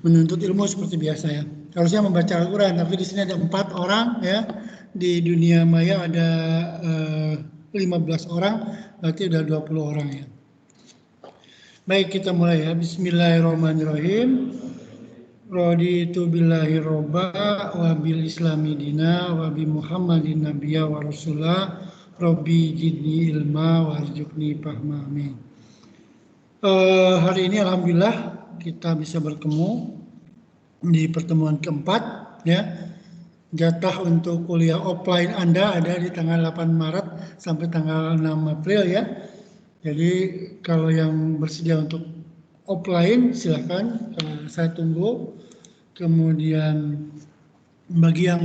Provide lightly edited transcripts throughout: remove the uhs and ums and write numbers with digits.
menuntut ilmu seperti biasa ya. Harusnya membaca Al-Quran, tapi di sini ada 4 orang ya. Di dunia maya ada 15 orang, berarti udah 20 orang ya. Baik, kita mulai ya. Bismillahirrahmanirrahim. Raditu billahi robba wa bil islami dina wa bi muhammadin nabiyya wa rasulah rabbi jidni ilma warzuqni fahma. Amin. Hari ini alhamdulillah kita bisa bertemu di pertemuan keempat ya. Jatah untuk kuliah offline Anda ada di tanggal 8 Maret sampai tanggal 6 April ya. Jadi kalau yang bersedia untuk offline silakan, saya tunggu. Kemudian bagi yang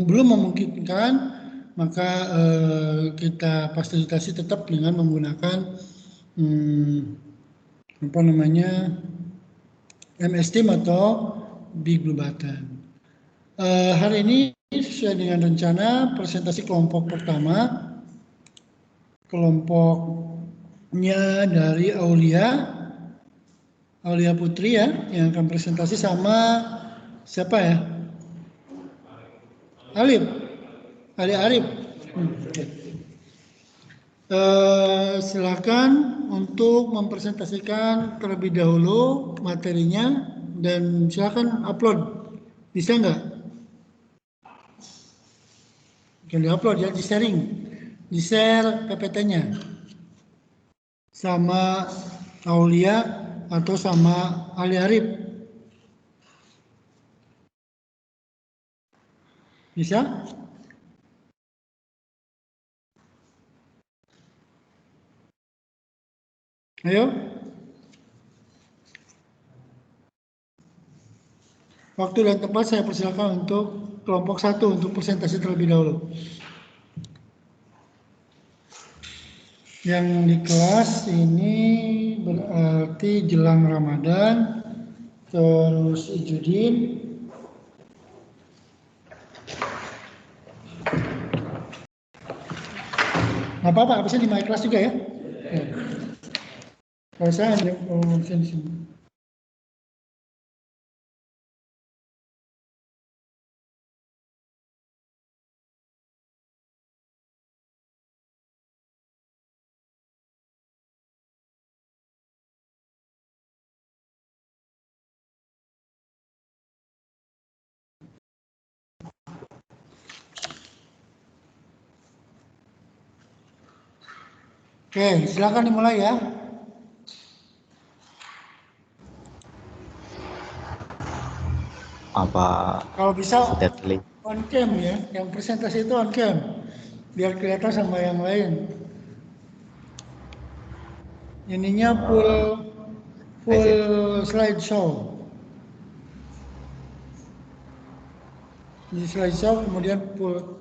belum memungkinkan maka kita fasilitasi tetap dengan menggunakan MS Team atau Big Blue Button. Hari ini sesuai dengan rencana presentasi kelompok pertama, kelompoknya dari Aulia Putri ya, yang akan presentasi sama siapa ya? Ali Arif. Silakan untuk mempresentasikan terlebih dahulu materinya dan silakan upload. Bisa nggak? Oke, di-upload ya, di-share PPT-nya sama Aulia atau sama Ali Arif. Bisa? Ayo. Waktu dan tempat saya persilakan untuk kelompok 1 untuk presentasi terlebih dahulu. Yang di kelas ini berarti jelang Ramadan, terus Ijudin, nggak apa-apa, bisa di my class juga ya. Kalau saya hanya di sini. Oke, silakan dimulai ya. Apa kalau bisa deadly on cam ya, yang presentasi itu on cam biar kelihatan sama yang lain. Ininya full slideshow. Di slideshow kemudian full.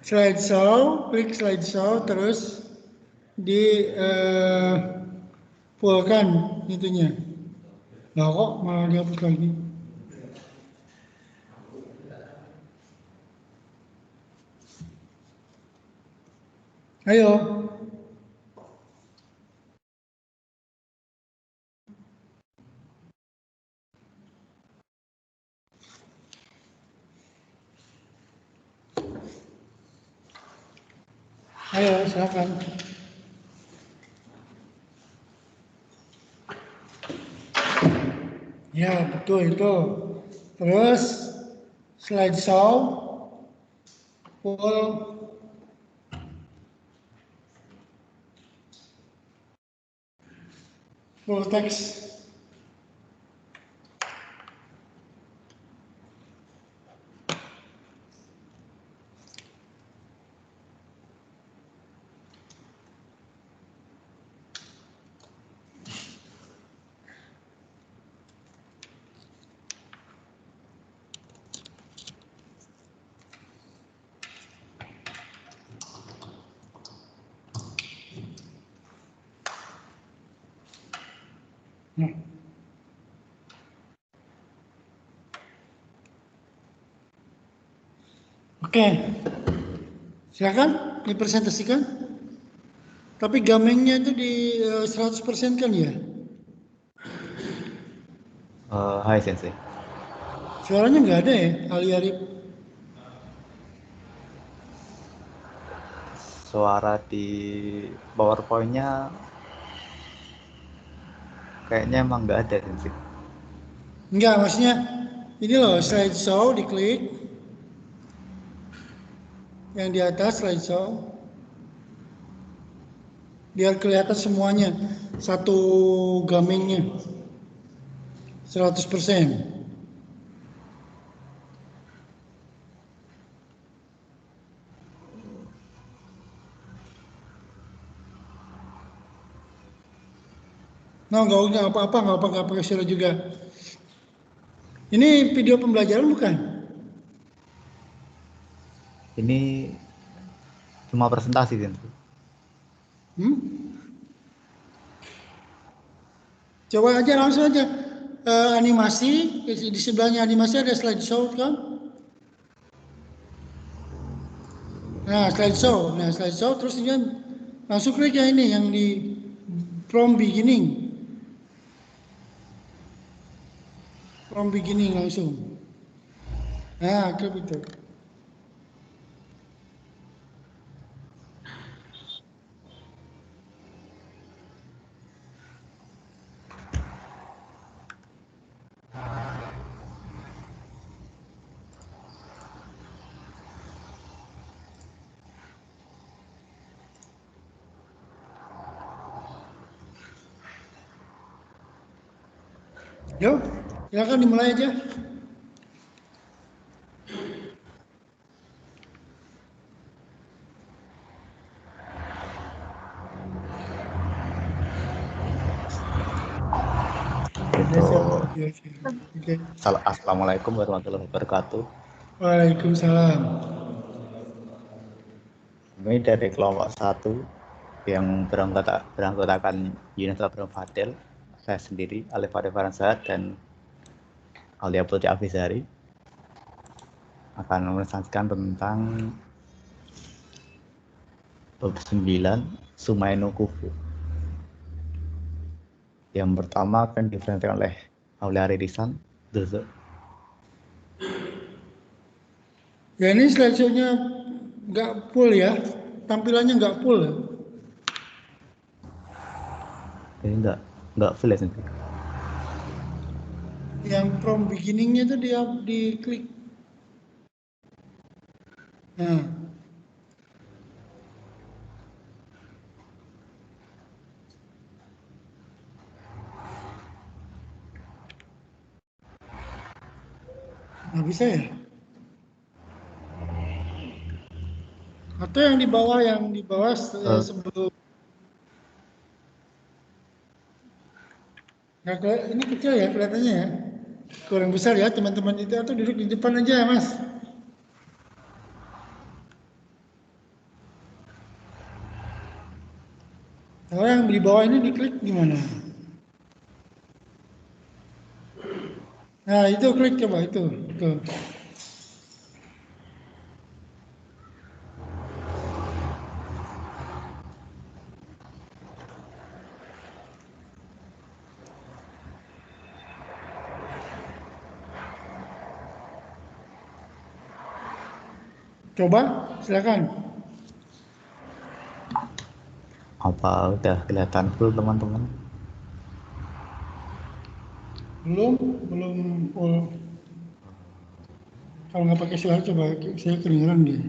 Slideshow, klik slideshow terus di fullkan itunya. Nah kok malah dihapus lagi. Ayo. Ayo, silakan. Ya, betul itu. Terus slideshow full text. Nah. Oke, silakan dipresentasikan. Tapi gamengnya itu di 100% kan ya? Hai Sensei. Suaranya nggak ada ya, Ali Arif? Suara di PowerPoint-nya kayaknya emang nggak ada Sensei. Enggak, maksudnya ini loh slideshow, diklik. Yang di atas slideshow. Biar kelihatan semuanya, satu gamingnya 100%. Nah, nggak apa-apa, nggak pakai suara juga. Ini video pembelajaran bukan? Ini cuma presentasi Sensei. Hmm? Coba aja langsung aja. Animasi, di sebelahnya animasi ada slideshow kan? Nah, slideshow terus dia langsung klik yang ini yang di from beginning. From beginning langsung. Nah, klik itu. Yuk, silakan dimulai aja. Untuk Oke. Assalamualaikum warahmatullahi wabarakatuh. Waalaikumsalam. Ini dari kelompok 1 yang beranggotakan Yunus Abdul Fadil, saya sendiri, Alif Arif Faransahat, dan Aulia Putri Afizari akan menerangkan tentang bab 9 Sumai no Kufu. Yang pertama akan dipresentasikan oleh Aulia Ririsan. Ya ini slideshow-nya nggak full ya, tampilannya nggak full. Ini nggak full ya Sensei? Yang from beginning-nya itu dia diklik. Nah, nggak bisa ya? Atau yang di bawah sebelum. Nah, ini kecil ya kelihatannya ya. Kurang besar ya teman-teman itu, atau duduk di depan aja ya Mas. Kalau yang di bawah ini diklik gimana? Nah itu klik coba itu. Coba silakan. Apa udah kelihatan full teman-teman? Belum full. Kalau nggak pakai suara coba saya kedengeran dia.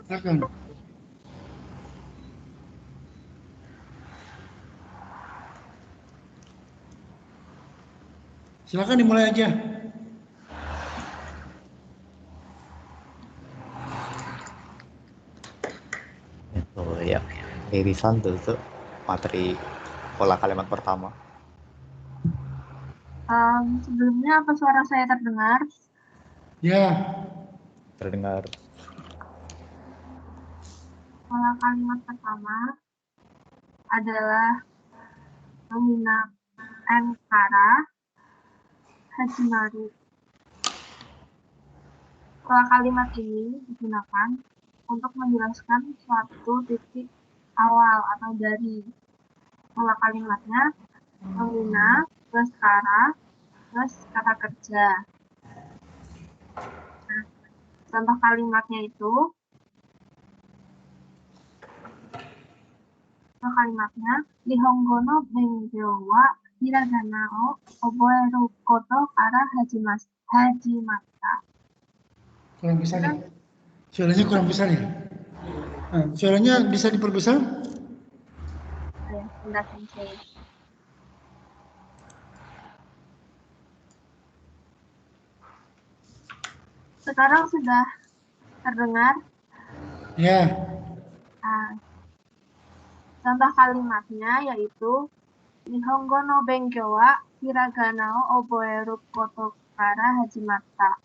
Silakan. Silakan dimulai aja. Oh ya, irisan tuh materi pola kalimat pertama. Sebelumnya apa suara saya terdengar? Ya, Terdengar. Pola kalimat pertama adalah menggunakan kara Hachimaru. Pola kalimat ini digunakan untuk menjelaskan suatu titik awal atau dari. Pola kalimatnya pengguna plus kata plus kata kerja. Nah, contoh kalimatnya itu, Nihongo no benkyou wa hiragana o oboeru koto kara hajimata. Kurang besar ya? Suaranya kurang besar ya? Nah, suaranya bisa diperbesar? Sebentar, Sensei. Sekarang sudah terdengar? Ya. Nah, contoh kalimatnya yaitu Nihongo no benkyou wa hiragana o oboeru koto kara hajimata.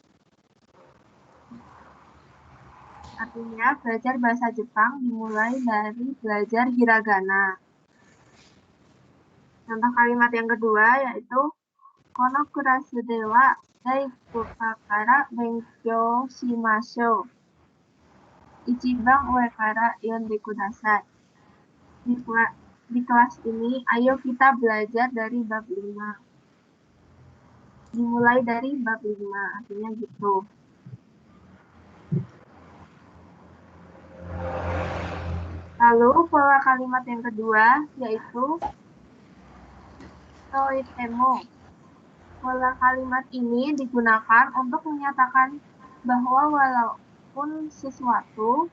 Artinya, belajar bahasa Jepang dimulai dari belajar hiragana. Contoh kalimat yang kedua yaitu Kono kurasu de wa daifuka kara benkyou shimashou. Ichiban ue kara yonde kudasai. Di kelas ini, ayo kita belajar dari bab 5. Dimulai dari bab 5, artinya gitu. Lalu, pola kalimat yang kedua, yaitu toitemo. Pola kalimat ini digunakan untuk menyatakan bahwa walaupun sesuatu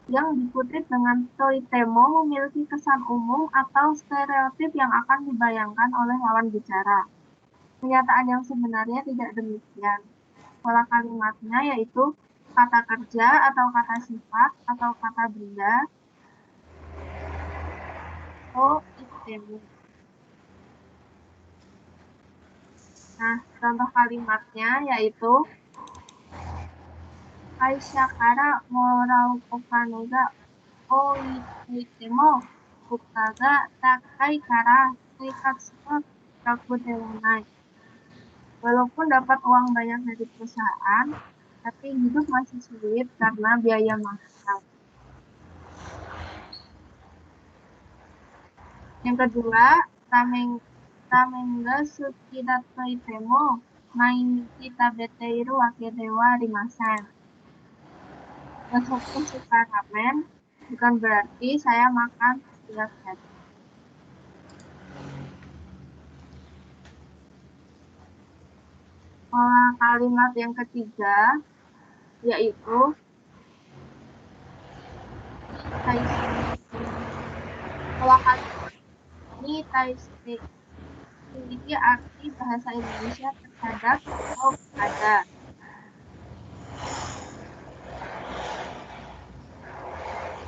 yang dikutip dengan toitemo memiliki kesan umum atau stereotip yang akan dibayangkan oleh lawan bicara. Kenyataan yang sebenarnya tidak demikian. Pola kalimatnya yaitu kata kerja atau kata sifat atau kata benda toitemo. Nah, contoh kalimatnya yaitu Kaisha kara morau okane ga oite mo fuka ga takai kara seikatsu wa raku dewa nai. Walaupun dapat uang banyak dari perusahaan, tapi hidup masih sulit karena biaya mahal. Yang kedua, Tamenga suki toitemo mainichi tabeteiru wake de wa arimasen. Besokku suka ramen, bukan berarti saya makan setiap hari. Pola kalimat yang ketiga yaitu pola kalimat ini taiste memiliki arti bahasa Indonesia terhadap atau ada.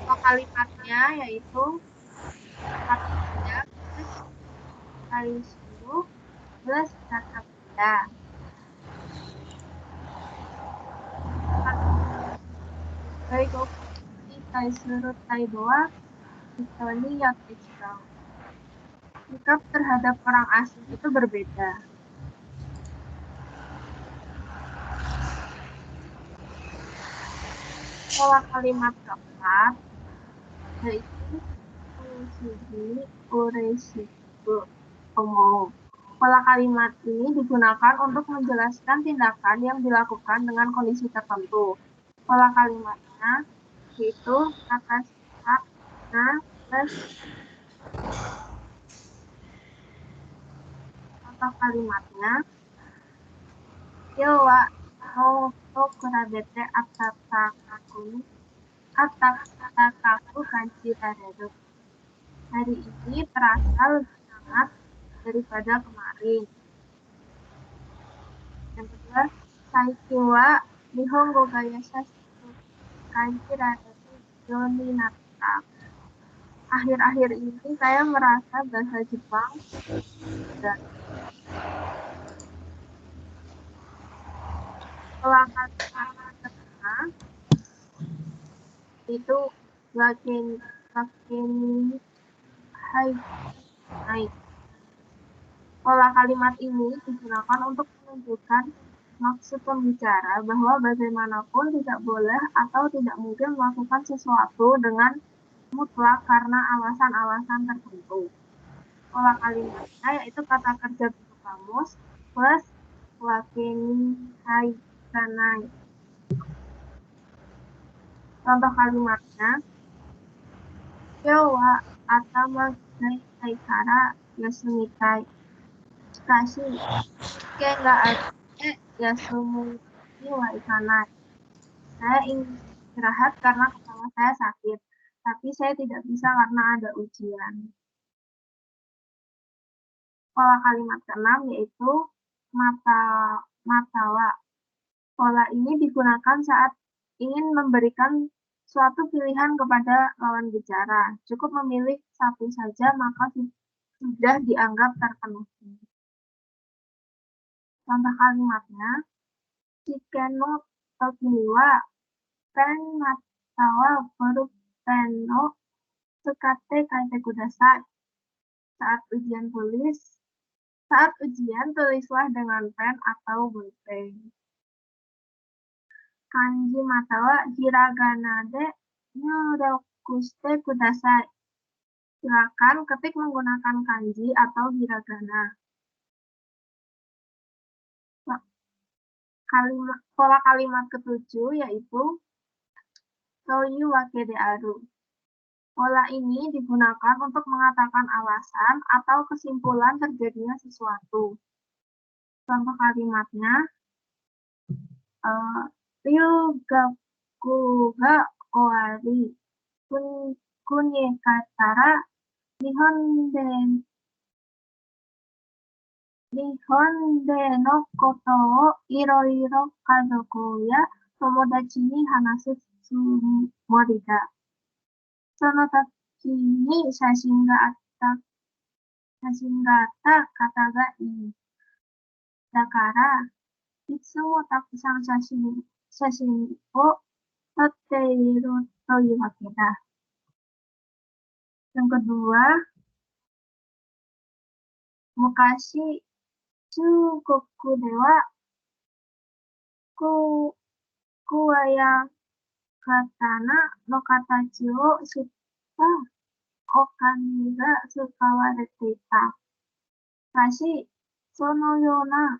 Pola kalimatnya yaitu kata kerja plus taisuru plus kata benda. Baik, taisuru taido wa hito ni yatte chigau. Sikap terhadap orang asing itu berbeda. Pola kalimat keempat yaitu ureshiku omo. Pola kalimat ini digunakan untuk menjelaskan tindakan yang dilakukan dengan kondisi tertentu. Pola kalimatnya yaitu kata sifat na plus contoh kalimatnya Yowa no to kurabete atakaku kanjirareru. Hari ini terasa lebih hangat daripada kemarin. Yang kedua, saiki wa nihongo ga yasashiku kanjirareru yo ni natta. Akhir-akhir ini saya merasa bahasa Jepang dan pola kalimat kedua itu waken hai. Pola kalimat ini digunakan untuk menunjukkan maksud pembicara bahwa bagaimanapun tidak boleh atau tidak mungkin melakukan sesuatu dengan mutlak karena alasan-alasan tertentu. Pola kalimatnya yaitu kata kerja bentuk kamus plus wakeni hai kanai. Contoh kalimatnya, Kyou wa atama gai kara yasumitai. Shikashi, ike ga ade yasumu wa ikanai. Saya ingin istirahat karena kepala saya sakit, tapi saya tidak bisa karena ada ujian. Pola kalimat keenam yaitu matawa. Pola ini digunakan saat ingin memberikan suatu pilihan kepada lawan bicara. Cukup memilih satu saja maka sudah dianggap terpenuhi. Contoh kalimatnya, Shiken no toki wa pen matawa pulpen no tsukatte kaite kudasai. Saat ujian, tulislah dengan pen atau pulpen. Kanji matawa hiragana de nyurokushite kudasai. Silakan ketik menggunakan kanji atau hiragana. Pola kalimat ketujuh yaitu toyu wake de aru. Pola ini digunakan untuk mengatakan alasan atau kesimpulan terjadinya sesuatu. Contoh kalimatnya, ryugaku ga owari kunye katara Nihon de no koto wo iroiro kazoku ya tomodachi ni hanasu tsumori da. Sono toki ni shashin ga atta kata ga ii. Dakara, itsumo takusan shashin wo totte iru toiu wake da. Yang kedua, mukashi Chugoku dewa kuwaya katana no katachi wo shita okane ga tsukawarete ita. Tashi, sono yona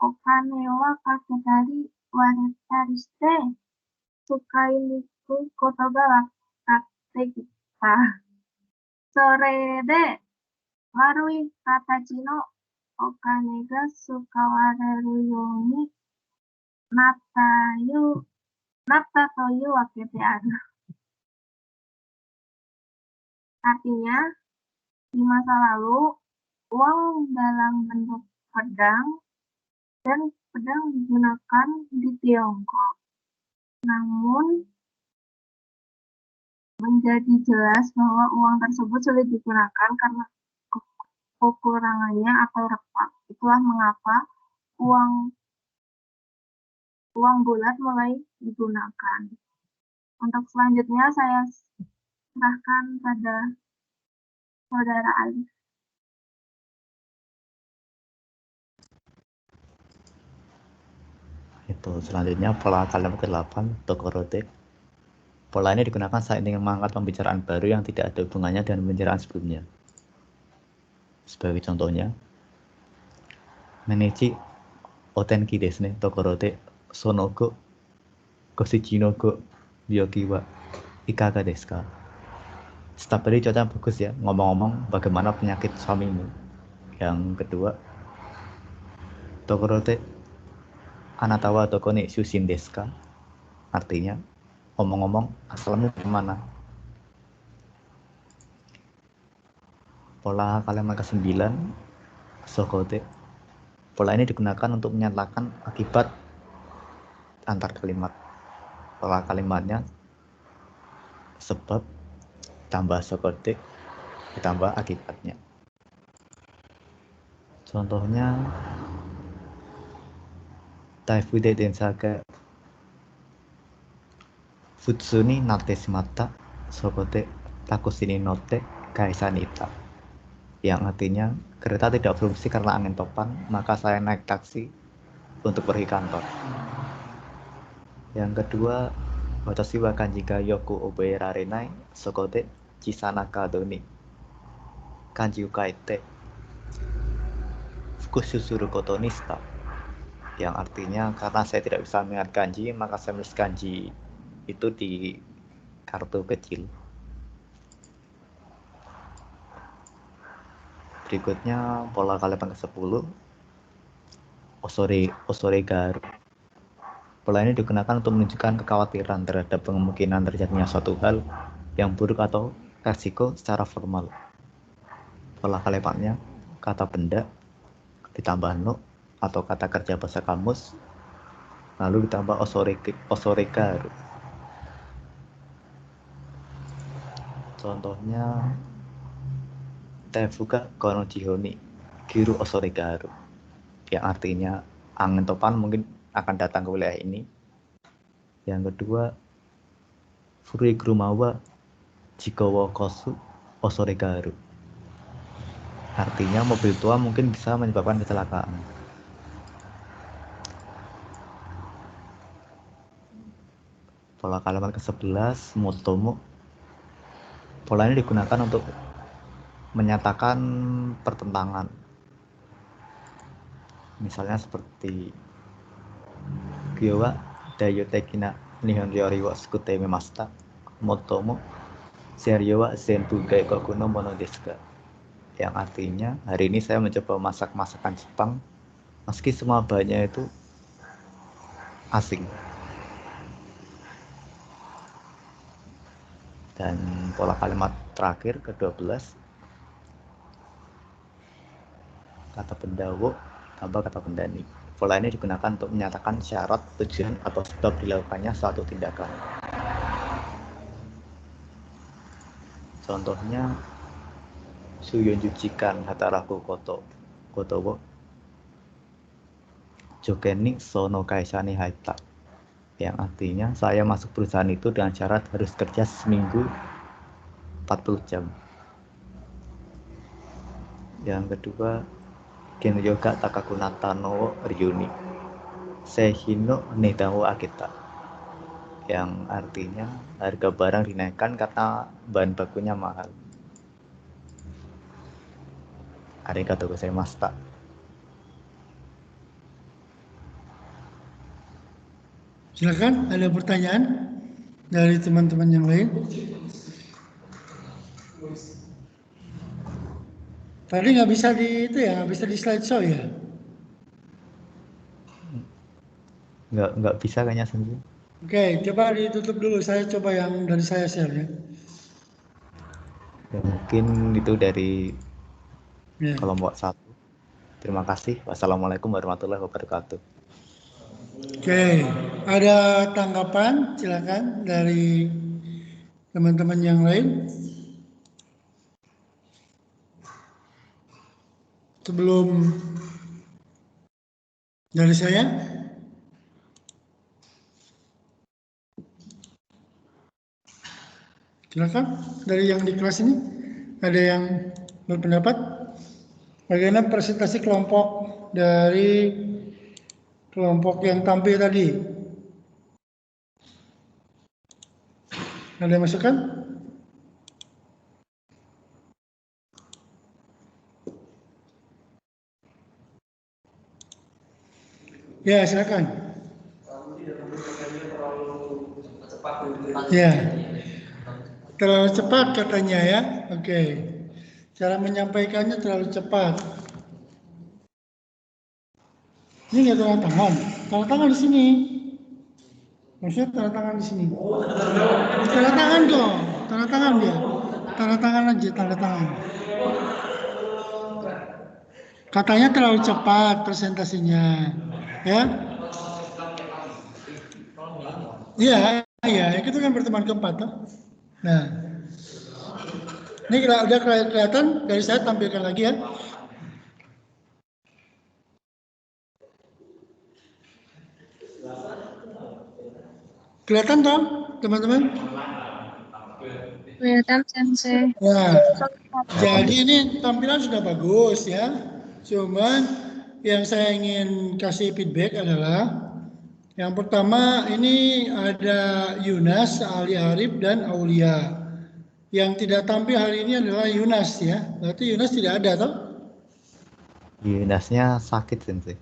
okane wa kaketari waretari shite tsukai nikui koto ga wakatte kita. Sore de warui katachi no okane ga tsukawareru you ni natta toyu wake de aru. Artinya, di masa lalu, uang dalam bentuk pedang dan pedang digunakan di Tiongkok. Namun, menjadi jelas bahwa uang tersebut sulit digunakan karena kekurangannya atau retak. Itulah mengapa uang bulat mulai digunakan. Untuk selanjutnya saya serahkan pada Saudara Alif. Itu selanjutnya pola kalimat ke-8 tokorote. Pola ini digunakan saat ingin mengangkat pembicaraan baru yang tidak ada hubungannya dengan pembicaraan sebelumnya. Sebagai contohnya, Menechi otenki desu ne tokorote sono go koshichi no go byoki wa ikaga desu ka? Staf tadi cuaca bagus ya. Ngomong-ngomong, bagaimana penyakit suamimu? Yang kedua, tokorote anata wa doko ni shushin desu ka? Artinya, ngomong-ngomong, asalmu dari mana? Pola kalimat ke-9, sokote. Pola ini digunakan untuk menyatakan akibat antar kalimat. Pola kalimatnya sebab tambah sokote ditambah akibatnya. Contohnya, Taifude densa ga futsu ni natte shimatta sokote takushi ni notte kaisa ni ita. Yang artinya kereta tidak berfungsi karena angin topan, maka saya naik taksi untuk pergi kantor. Yang kedua, watashi wa kanji ga yoku oboerarenai sokode chisana kado ni kanji o kaete fukushu suru koto ni shita. Yang artinya karena saya tidak bisa mengingat kanji, maka saya menulis kanji itu di kartu kecil. Berikutnya pola kalimat ke-10, osore garu. Pola ini digunakan untuk menunjukkan kekhawatiran terhadap kemungkinan terjadinya suatu hal yang buruk atau resiko secara formal. Pola kalimatnya kata benda ditambah no atau kata kerja bahasa kamus, lalu ditambah osore garu. Contohnya Tefuga kono jihoni kiru osore garu, yang artinya angin topan mungkin akan datang ke wilayah ini. Yang kedua, furui kurumawa jikowo kosu osore garu, artinya mobil tua mungkin bisa menyebabkan kecelakaan. Pola kalimat ke-11, motomo. Pola ini digunakan untuk menyatakan pertentangan. Misalnya seperti Kyo wa daiyoteki na nihon ryori wa sukute mimashita. Motomo seiryo wa zenbu gaikoku no mono desu ga. Yang artinya, hari ini saya mencoba masak masakan Jepang meski semua bahannya itu asing. Dan pola kalimat terakhir ke-12, kata benda wo tambah kata benda ni. Pola ini digunakan untuk menyatakan syarat, tujuan, atau sebab dilakukannya suatu tindakan. Contohnya, suyonjuchikan hataraku koto wo joken ni sono kaisha ni haita. Yang artinya, saya masuk perusahaan itu dengan syarat harus kerja seminggu 40 jam. Yang kedua, Genryoga takakunata no ryuni seihino neda wo akita. Yang artinya harga barang dinaikkan karena bahan bakunya mahal. Arigatou gozaimashita. Silakan, ada pertanyaan dari teman-teman yang lain? Tadi nggak bisa di itu ya, nggak bisa di slideshow ya? Nggak bisa kayaknya sendiri. Oke, coba ditutup dulu. Saya coba yang dari saya share ya. Ya, mungkin itu dari Ya. kelompok 1. Terima kasih. Wassalamualaikum warahmatullahi wabarakatuh. Oke, ada tanggapan? Silakan dari teman-teman yang lain. Sebelum dari saya. Silakan dari yang di kelas ini. Ada yang berpendapat? Bagaimana presentasi kelompok dari kelompok yang tampil tadi? Ada masukan? Ya, silakan. Ya, terlalu cepat katanya ya. Oke, cara menyampaikannya terlalu cepat. Ini nggak tanda tangan. Tanda tangan di sini. Maksudnya tanda tangan di sini. Tanda tangan dong. Tanda tangan dia. Tanda tangan aja, tanda tangan. Katanya terlalu cepat presentasinya. Ya. Iya, iya, itu kan pertemuan keempat. Toh? Nah, ini udah kelihatan dari saya tampilkan lagi ya. Kelihatan toh, teman-teman? Kelihatan sensei. Nah, jadi ini tampilan sudah bagus ya. Cuman yang saya ingin kasih feedback adalah yang pertama ini ada Yunas, Ali Arif dan Aulia. Yang tidak tampil hari ini adalah Yunas ya. Berarti Yunas tidak ada toh? Yunasnya sakit sensei.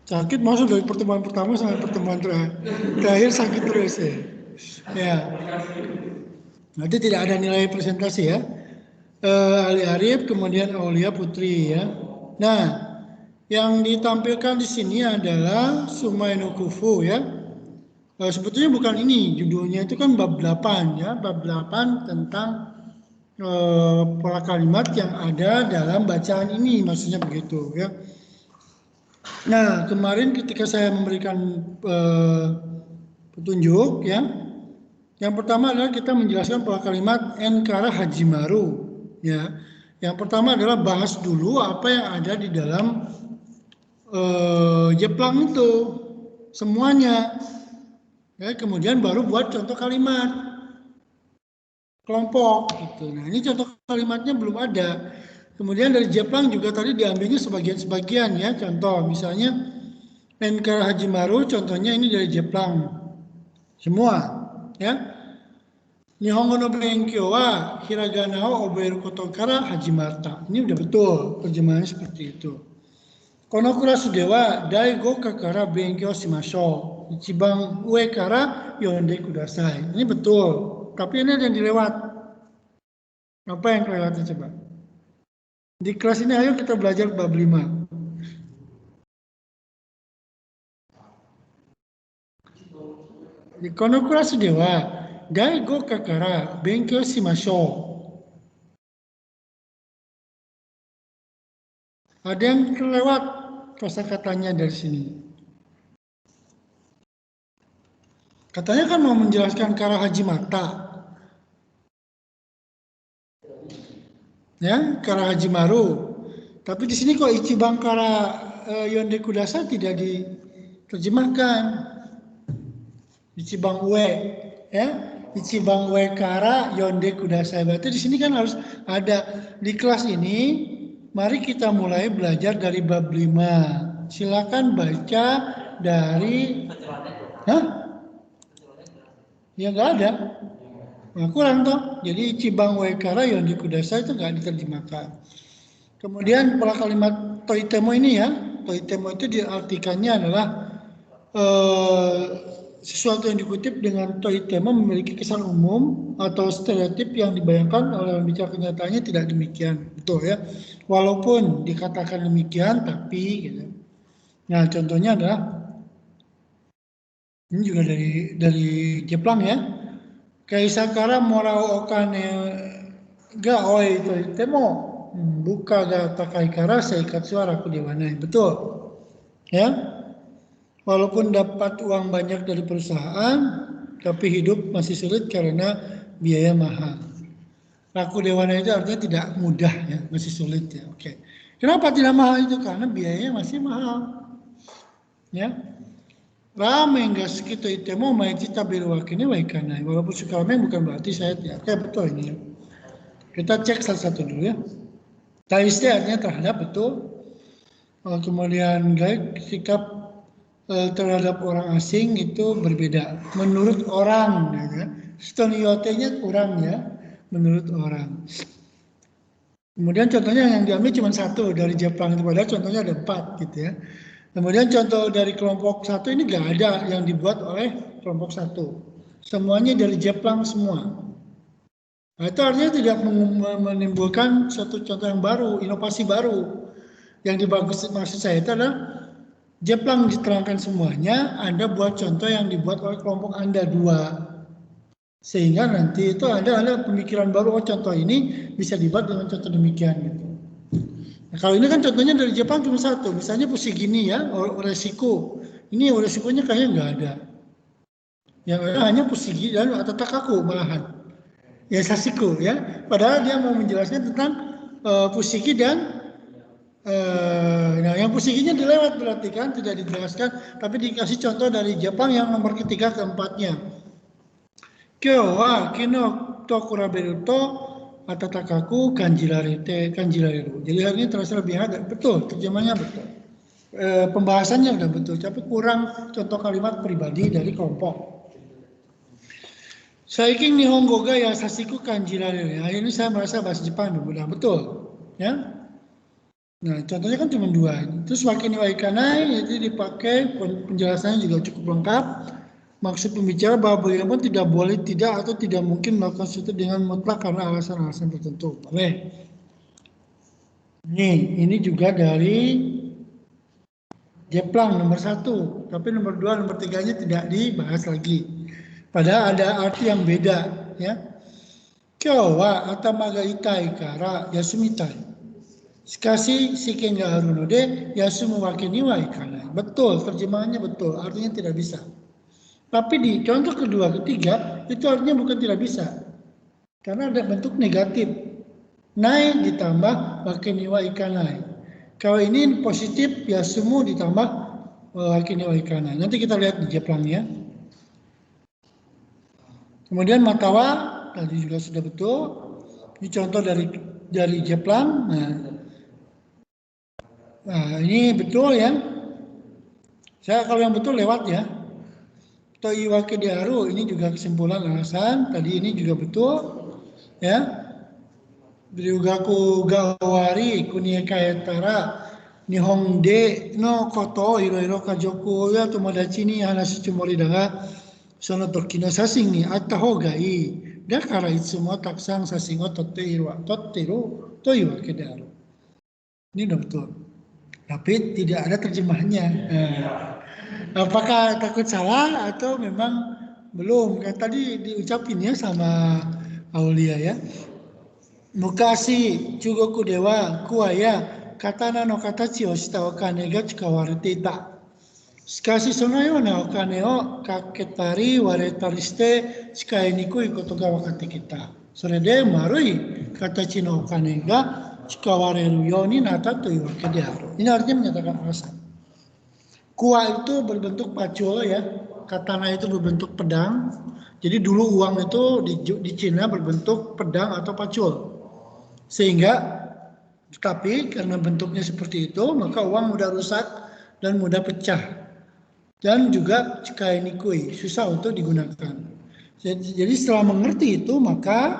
Sakit masuk dari pertemuan pertama sampai pertemuan terakhir sakit terus ya. Ya. Berarti tidak ada nilai presentasi ya. Ali Arif kemudian Aulia Putri ya. Nah, yang ditampilkan di sini adalah Sumaino Kufu ya. Sebetulnya bukan ini, judulnya itu kan bab 8 ya, bab 8 tentang pola kalimat yang ada dalam bacaan ini, maksudnya begitu ya. Nah, kemarin ketika saya memberikan petunjuk ya, yang pertama adalah kita menjelaskan pola kalimat Enkara Hajimaru ya. Yang pertama adalah bahas dulu apa yang ada di dalam jeplang itu semuanya ya, kemudian baru buat contoh kalimat kelompok gitu. Nah, ini contoh kalimatnya belum ada. Kemudian dari jeplang juga tadi diambilnya sebagian-sebagian ya. Contoh misalnya Enkara Hajimaru, contohnya ini dari jeplang semua ya. Nihongo no benkyou wa hiragana o oberu koto kara hajimatta. Ini udah betul terjemahannya seperti itu. Kono kurasu de wa dai 5 kara benkyou shimashou. Ichiban ue kara yonde kudasai. Ini betul. Tapi ini ada yang dilewat. Apa yang kelewatnya coba? Di kelas ini ayo kita belajar bab 5. Di kono kurasu de wa dai 5 kara benkyou shimashou. Ada yang kelewat kosakatanya dari sini. Katanya kan mau menjelaskan kara hajimata. Ya, kara hajimaru. Tapi di sini kok ichiban kara yonde kudasai tidak diterjemahkan. Ichiban ue, ya. Ichiban ue kara yonde kudasai. Berarti di sini kan harus ada di kelas ini. Mari kita mulai belajar dari bab 5. Silakan baca dari Ya nggak ada. Nah, kurang toh. Jadi Ichiban Waikara Yonde Kudasai itu nggak diterjemahkan. Kemudian pola kalimat toitemo ini ya. Toitemo itu diartikannya adalah sesuatu yang dikutip dengan toitemo memiliki kesan umum atau stereotip yang dibayangkan oleh pembicara kenyataannya tidak demikian. Betul ya. Walaupun dikatakan demikian tapi gitu. Nah, contohnya adalah ini juga dari Jepang ya. Kaisakara morau okane ga oi toitemo buka ga takai kara seikatsu araku dewanai. Betul. Ya. Walaupun dapat uang banyak dari perusahaan, tapi hidup masih sulit karena biaya mahal. Raku dewana itu artinya tidak mudah ya, masih sulit ya. Oke. Kenapa tidak mahal itu? Karena biayanya masih mahal. Ya. Ramen ga sekitu itemo maiji taberu wakene wa ikanai. Walaupun suka ramen bukan berarti saya tidak. Oke, betul ini ya. Kita cek salah satu dulu ya. Taiste artinya terhadap, betul. Kemudian guys, sikap terhadap orang asing itu berbeda. Menurut orang, ya. Stoniote-nya kurang ya. Menurut orang. Kemudian contohnya yang diambil cuma satu dari Jepang itu, padahal contohnya ada 4 gitu ya. Kemudian contoh dari kelompok 1 ini nggak ada yang dibuat oleh kelompok 1. Semuanya dari Jepang semua. Nah, itu artinya tidak menimbulkan suatu contoh yang baru, inovasi baru. Yang maksud saya itu adalah Jepang diterangkan semuanya, Anda buat contoh yang dibuat oleh kelompok Anda 2. Sehingga nanti itu ada pemikiran baru, oh contoh ini bisa dibuat dengan contoh demikian gitu. Nah, kalau ini kan contohnya dari Jepang cuma 1, misalnya posisi gini ya, resiko. Ini resikonya kayaknya nggak ada. Yang ada hanya posisi dan atau takaku malahan. Ya sasiku ya. Padahal dia mau menjelaskan tentang posisi dan nah yang posikinya dilewat berarti kan tidak dijelaskan, tapi dikasih contoh dari Jepang yang nomor ketiga keempatnya. Kyo wa kino to kuraberu to atatakaku kanjirareru. Jadi hari ini terasa lebih hangat. Betul, terjemahnya betul. pembahasannya udah betul, tapi kurang contoh kalimat pribadi dari kelompok. Saiking Nihongo ga yasashiku kanjirareru. Ini saya merasa bahasa Jepang udah betul, ya. Nah, contohnya kan cuma 2. Terus waki ni wa ikanai itu dipakai, penjelasannya juga cukup lengkap. Maksud pembicara bahwa bagaimanapun tidak boleh, tidak atau tidak mungkin melakukan sesuatu dengan mutlak karena alasan-alasan tertentu. Boleh. Ini juga dari Jeplang nomor 1, tapi nomor 2, nomor 3-nya tidak dibahas lagi. Padahal ada arti yang beda, ya. Kyou wa atama ga itai kara yasumitai. Shikashi shiken ga aru node yasumu wake ni wa ikanai. Betul, terjemahannya betul, artinya tidak bisa. Tapi di contoh kedua, ketiga, itu artinya bukan tidak bisa. Karena ada bentuk negatif. Nai ditambah wake ni wa ikanai. Kalau ini positif, yasumu ditambah wake ni wa ikanai. Nanti kita lihat di Jeplangnya. Kemudian matawa, tadi juga sudah betul. Ini contoh dari Jeplang. Nah, ini betul ya. Saya kalau yang betul lewat ya. Toiwake diaru, ini juga kesimpulan alasan. Tadi ini juga betul ya. Ryugaku gawari kunie kaetara nihon de no koto iroiro kajoku ya tomodachi ni hanashi tsumori da ga sono toki no sashin ni atta hou ga ii. Dakara itsumo takusan sashin o totteru toiwake diaru. Ini udah betul. Tapi tidak ada terjemahannya. Apakah takut salah atau memang belum? Kan tadi diucapin ya sama Aulia ya. Mukashi Chugoku dewa kuaya katana no katachi o shita okane ga tsukawaratte ita. Shikashi sono you na okane o kaketari waretari shite tsukai nikui koto ga wakatte kita. Sore de marui katachi no okane ga tsukawarareru you ni natta toiu wake de aru. Ini artinya menyatakan alasan. Kuwa itu berbentuk pacul ya, katana itu berbentuk pedang. Jadi dulu uang itu di Cina berbentuk pedang atau pacul. Sehingga, tapi karena bentuknya seperti itu, maka uang mudah rusak dan mudah pecah. Dan juga cikai nikui, susah untuk digunakan. Jadi setelah mengerti itu, maka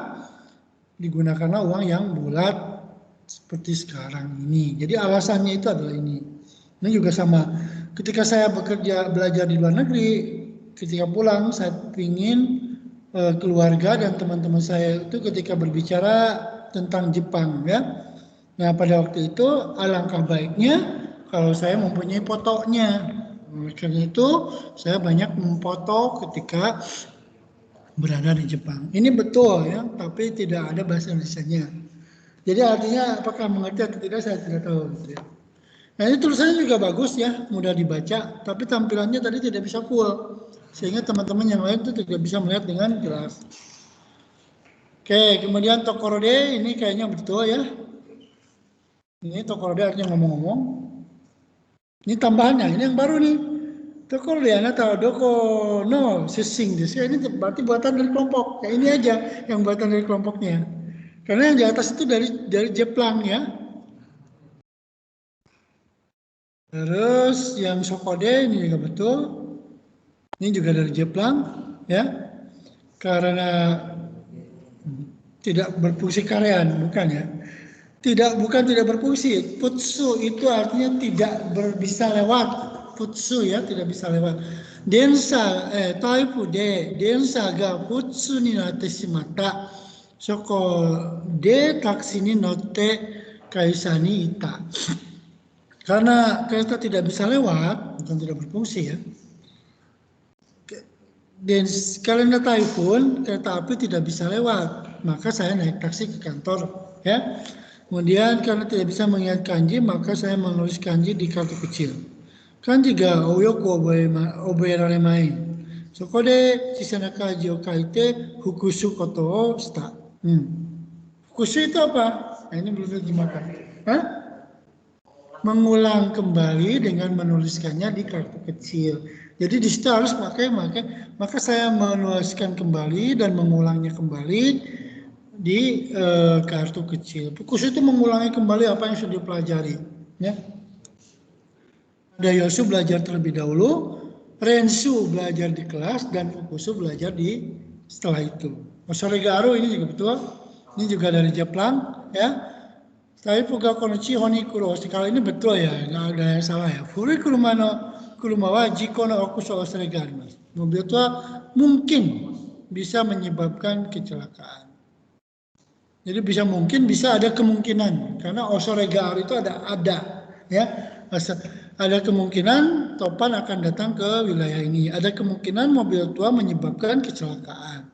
digunakanlah uang yang bulat seperti sekarang ini. Jadi alasannya itu adalah ini. Ini juga sama. Ketika saya belajar di luar negeri, ketika pulang saya ingin keluarga dan teman-teman saya itu ketika berbicara tentang Jepang ya. Nah pada waktu itu alangkah baiknya kalau saya mempunyai fotonya. Karena itu saya banyak memfoto ketika berada di Jepang. Ini betul ya, tapi tidak ada bahasa Indonesianya. Jadi artinya apakah mengerti atau tidak saya tidak tahu. Gitu ya. Nah ini tulisannya juga bagus ya, mudah dibaca, tapi tampilannya tadi tidak bisa full. Sehingga teman-teman yang lain itu tidak bisa melihat dengan jelas. Oke, kemudian tokorode ini kayaknya betul ya. Ini tokorode artinya ngomong-ngomong. Ini tambahannya, ini yang baru nih. Tokorode anata doko no sessing desu. Ini berarti buatan dari kelompok. Ya ini aja yang buatan dari kelompoknya. Karena yang di atas itu dari Jeplang ya. Terus yang sokode ini juga betul. Ini juga dari Jeplang ya. Karena tidak berfungsi karean, bukan ya. Bukan tidak berfungsi. Futsu itu artinya tidak bisa lewat. Futsu ya, tidak bisa lewat. Densa taifu de densa ga futsu ni natte shimatta. Soko de taksi ni notte kaisa ni ita. Karena kereta tidak bisa lewat, bukan tidak berfungsi ya. Dan karena taifun, kereta api tidak bisa lewat, maka saya naik taksi ke kantor ya. Kemudian karena tidak bisa mengingat kanji, maka saya menulis kanji di kartu kecil. Kanji ga oyoku oboeraremae. Soko de chisana kanji o kaite fukusu koto o shita. Fukusu itu apa? Nah, ini belum diterjemahkan. Hah? Mengulang kembali dengan menuliskannya di kartu kecil. Jadi di situ harus pakai, maka saya menuliskan kembali dan mengulangnya kembali di kartu kecil. Fokus itu mengulangi kembali apa yang sudah dipelajari. Ya. Dayosu belajar terlebih dahulu, Rensu belajar di kelas, dan Fukusu belajar di setelah itu. Osoregaru ini juga betul. Ini juga dari Jepang, ya. Tapi Fuga Konochi Honikuro, sekali ini betul ya, nggak ada yang salah ya. Furi kuruma wa jiko no okuso osoregaru arimasu. Mobil tua mungkin bisa menyebabkan kecelakaan. Jadi bisa ada kemungkinan, karena osoregaru itu ada, ya. Ada kemungkinan topan akan datang ke wilayah ini. Ada kemungkinan mobil tua menyebabkan kecelakaan.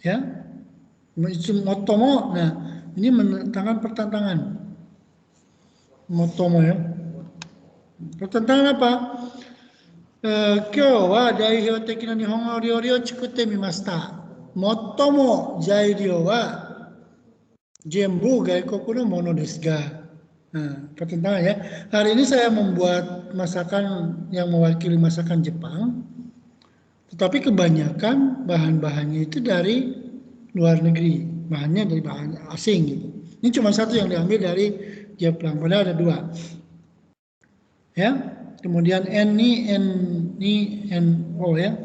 Ya. Motomo, nah ini menentangkan pertentangan. Motomo ya. Pertentangan apa? Kyou wa daihyo teki na nihongo ryori o chikutte mimashita. Motomo zairyo wa Jembu gaikoku no mono desu ga. Nah, pertentangan ya. Hari ini saya membuat masakan yang mewakili masakan Jepang, tetapi kebanyakan bahan-bahannya itu dari luar negeri, bahannya dari bahan asing gitu. Ini cuma satu yang diambil dari Jepang, padahal ada dua. Ya, kemudian N ini N-O ya.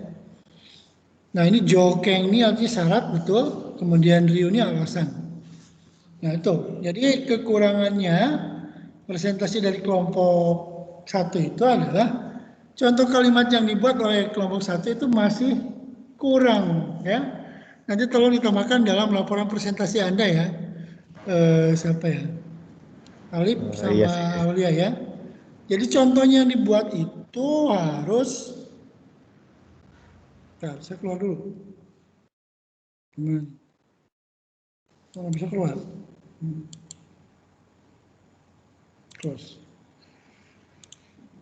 Nah ini jokeng ini artinya syarat betul, kemudian Ryu ini alasan. Nah itu, jadi kekurangannya presentasi dari kelompok 1 itu adalah contoh kalimat yang dibuat oleh kelompok 1 itu masih kurang ya. Nanti tolong ditambahkan dalam laporan presentasi Anda ya. Siapa ya? Alif sama Yes. Aulia ya. Jadi contohnya yang dibuat itu harus, saya keluar dulu. Kalau bisa keluar. Close.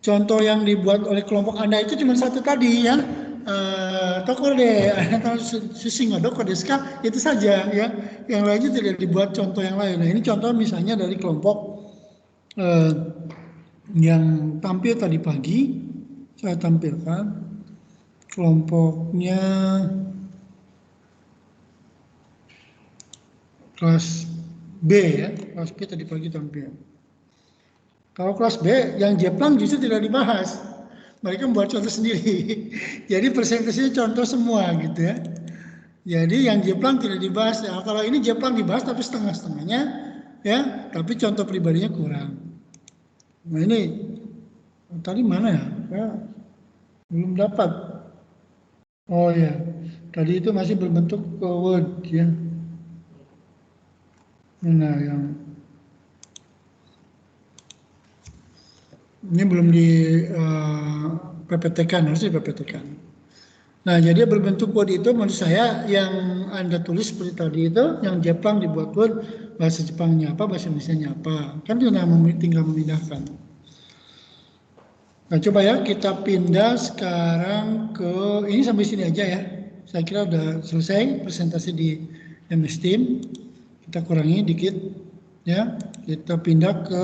Contoh yang dibuat oleh kelompok Anda itu cuma satu tadi ya. Toko de susinga doko desu ka, itu saja ya. Yang lainnya tidak dibuat contoh yang lain. Nah, ini contoh misalnya dari kelompok yang tampil tadi pagi, saya tampilkan kelompoknya kelas B ya, kelas B tadi pagi tampil. Kalau kelas B yang Jepang justru tidak dibahas, mereka membuat contoh sendiri. Jadi presentasinya contoh semua gitu ya. Jadi yang Jepang tidak dibahas. Nah, kalau ini Jepang dibahas tapi setengah-setengahnya ya, tapi contoh pribadinya kurang. Nah ini tadi mana ya? Saya belum dapat. Oh ya, tadi itu masih berbentuk Word ya. Nah yang ini belum di PPT-kan, harus di PPT-kan. Nah, jadi berbentuk Word itu menurut saya yang Anda tulis seperti tadi itu, yang Jepang dibuat Word, bahasa Jepangnya apa, bahasa Indonesianya apa. Kan tinggal memindahkan. Nah, coba ya kita pindah sekarang ke, ini sampai sini aja ya. Saya kira udah selesai presentasi di MS Team. Kita kurangi dikit ya. Kita pindah ke